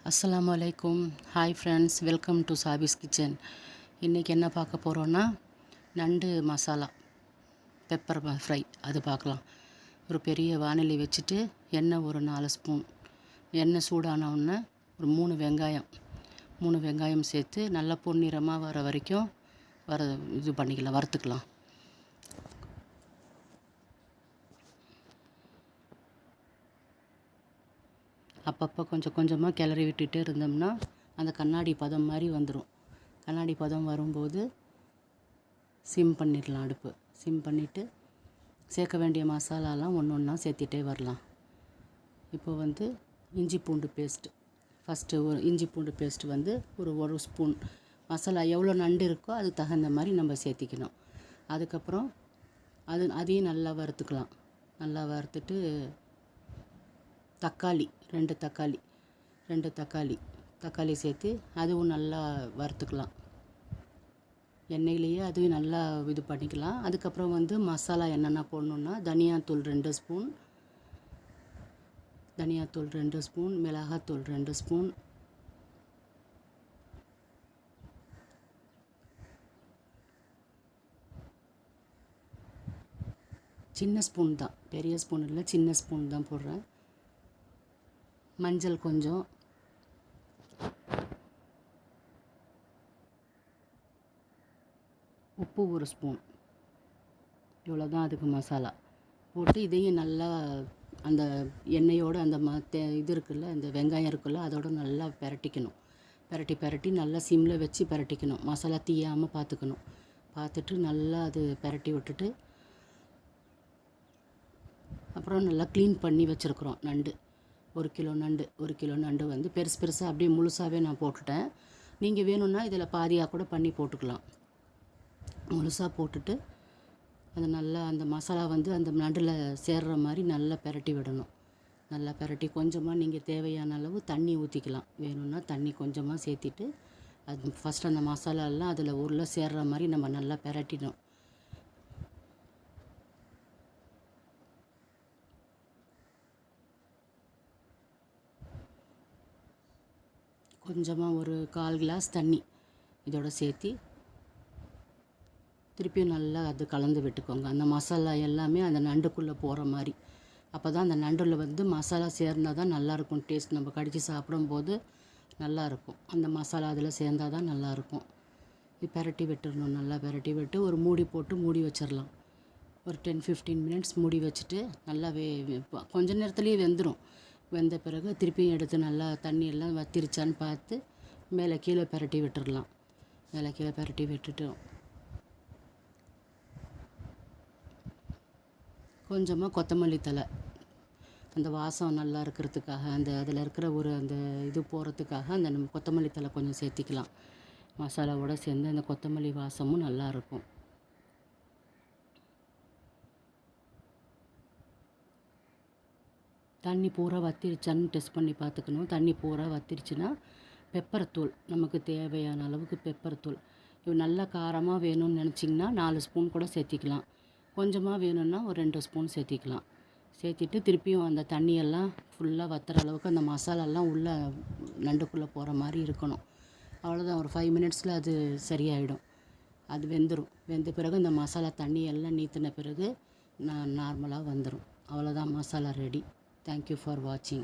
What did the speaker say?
அஸ்ஸலாமு அலைக்கும். Hi friends, welcome to Saabi's kitchen. இன்றைக்கி என்ன பார்க்க போகிறோன்னா, நண்டு மசாலா பெப்பர் ஃப்ரை அது பார்க்கலாம். ஒரு பெரிய வானிலை வச்சுட்டு எண்ணெய் ஒரு 4 ஸ்பூன் எண்ணெய் சூடான உடனே ஒரு 3 வெங்காயம் சேர்த்து நல்லா பொன்னிறமாக வர வரைக்கும் வறுத்துக்கலாம். அப்பப்போ கொஞ்சம் கொஞ்சமாக கிளறி விட்டுட்டே இருந்தோம்னா அந்த கண்ணாடி பதம் மாதிரி வந்துடும். கண்ணாடி பதம் வரும்போது சிம் பண்ணிடலாம். அடுப்பு சிம் பண்ணிவிட்டு சேர்க்க வேண்டிய மசாலாலாம் ஒன்று ஒன்றா சேர்த்திட்டே வரலாம். இப்போ இஞ்சி பூண்டு பேஸ்ட்டு ஃபஸ்ட்டு இஞ்சி பூண்டு பேஸ்ட்டு ஒரு ஸ்பூன். மசாலா எவ்வளோ நண்டு இருக்கோ அதுக்கு தகுந்த மாதிரி நம்ம சேர்த்திக்கணும். அதுக்கப்புறம் அதையும் நல்லா வறுத்துக்கலாம். நல்லா வறுத்துட்டு தக்காளி 2 தக்காளி சேர்த்து அதுவும் நல்லா வறுத்துக்கலாம். எண்ணெயிலேயே அதுவும் நல்லா இது பண்ணிக்கலாம். அதுக்கப்புறம் மசாலா என்னென்ன போடணுன்னா, தனியாத்தூள் 2 ஸ்பூன், மிளகாத்தூள் 2 ஸ்பூன், சின்ன ஸ்பூன் தான், பெரிய ஸ்பூன் இல்லை, சின்ன ஸ்பூன் தான் போடுறேன். மஞ்சள் கொஞ்சம், உப்பு 1 ஸ்பூன். இவ்வளோ தான் அதுக்கு மசாலா போட்டு இதையும் நல்லா அந்த எண்ணெயோடு அந்த இது இருக்குல்ல, இந்த வெங்காயம் இருக்குல்ல, அதோடு நல்லா பிரட்டிக்கணும். பிரட்டி நல்லா சிம்மில் வச்சு பிரட்டிக்கணும். மசாலா தீயாமல் பார்த்துட்டு நல்லா அது பிரட்டி விட்டுட்டு அப்புறம் நல்லா க்ளீன் பண்ணி வச்சுருக்குறோம் நண்டு. 1 கிலோ நண்டு பெருசாக அப்படியே முழுசாகவே நான் போட்டுட்டேன். நீங்கள் வேணும்னா இதில் பாதியாக கூட பண்ணி போட்டுக்கலாம். முழுசாக போட்டுட்டு அது நல்லா அந்த மசாலா அந்த நண்டில் சேர்கிற மாதிரி நல்லா பிரட்டி விடணும். நல்லா பிரட்டி கொஞ்சமாக நீங்கள் தேவையான அளவு தண்ணி ஊற்றிக்கலாம். வேணும்னா தண்ணி கொஞ்சமாக சேர்த்திட்டு அது ஃபஸ்ட்டு அந்த மசாலாலாம் அதில் உள்ள சேர்கிற மாதிரி நம்ம நல்லா பிரட்டிடணும். கொஞ்சமாக ஒரு 1/4 கிளாஸ் தண்ணி இதோட சேர்த்தி திருப்பியும் நல்லா அது கலந்து விட்டுக்கோங்க. அந்த மசாலா எல்லாமே அந்த நண்டுக்குள்ளே போகிற மாதிரி. அப்போ தான் அந்த நண்டில் மசாலா சேர்ந்தால் தான் நல்லாயிருக்கும். டேஸ்ட் நம்ம கடித்து சாப்பிடும்போது நல்லாயிருக்கும். அந்த மசாலா அதில் சேர்ந்தால் தான் நல்லாயிருக்கும். பிரட்டி விட்டுடணும். நல்லா பிரட்டி விட்டு ஒரு மூடி போட்டு மூடி வச்சிடலாம். ஒரு 10-15 மினிட்ஸ் மூடி வச்சுட்டு நல்லா கொஞ்ச நேரத்துலேயே வெந்துடும். வெந்த பிறகு திருப்பியும் எடுத்து நல்லா தண்ணியெல்லாம் வத்திருச்சான்னு பார்த்து மேலே கீழே பிரட்டி விட்டுடலாம். மேலே கீழே பிரட்டி விட்டுட்டோம். கொஞ்சமாக கொத்தமல்லி தழை, அந்த வாசம் நல்லா இருக்கிறதுக்காக, அதில் இருக்கிற அந்த இது போகிறதுக்காக அந்த நம்ம கொத்தமல்லி தழை கொஞ்சம் சேர்த்திக்கலாம். மசாலாவோடு சேர்ந்து அந்த கொத்தமல்லி வாசமும் நல்லாயிருக்கும். தண்ணி பூரா வத்திருச்சான்னு டெஸ்ட் பண்ணி பார்த்துக்கணும். தண்ணி பூரா வத்திருச்சுன்னா பெப்பர் தூள், நமக்கு தேவையான அளவுக்கு பெப்பர் தூள். இது நல்லா காரமாக வேணும்னு நினச்சிங்கன்னா 4 ஸ்பூன் கூட சேர்த்திக்கலாம். கொஞ்சமாக வேணும்னா ஒரு 2 ஸ்பூன் சேர்த்திக்கலாம். சேர்த்திட்டு திருப்பியும் அந்த தண்ணியெல்லாம் ஃபுல்லாக வத்துற அளவுக்கு அந்த மசாலாலாம் உள்ளே நண்டுக்குள்ளே போகிற மாதிரி இருக்கணும். அவ்வளோதான். ஒரு 5 மினிட்ஸில் அது சரியாயிடும். அது வெந்துடும். வெந்த பிறகு இந்த மசாலா தண்ணியெல்லாம் நீத்தின பிறகு நார்மலாக வந்துடும். அவ்வளோதான், masala ready. Thank you for watching.